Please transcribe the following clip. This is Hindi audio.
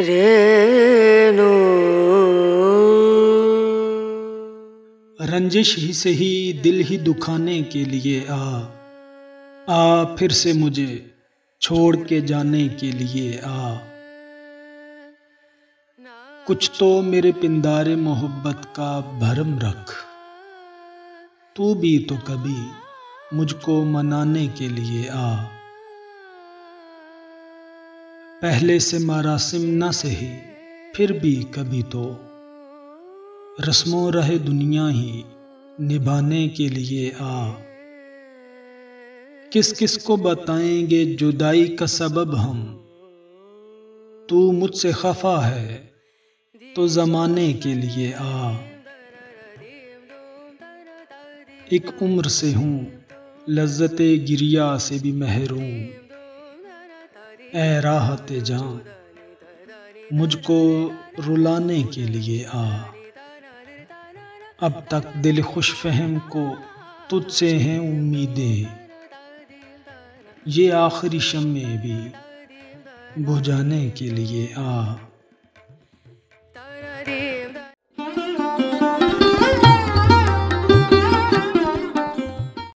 रेणु रंजिश ही से ही दिल ही दुखाने के लिए आ फिर से मुझे छोड़ के जाने के लिए आ। कुछ तो मेरे पिंदारे मोहब्बत का भरम रख, तू भी तो कभी मुझको मनाने के लिए आ। पहले से मरासिम न सही फिर भी कभी तो रस्मों रहे दुनिया ही निभाने के लिए आ। किस किस को बताएंगे जुदाई का सबब हम, तू मुझसे खफा है तो ज़माने के लिए आ। एक उम्र से हूँ लज्जते गिरिया से भी महरूम, ऐ राहते जान मुझको रुलाने के लिए आ। अब तक दिल खुश फहम को तुझसे हैं उम्मीदें, ये आखिरी शम्मे भी बुझाने के लिए आ।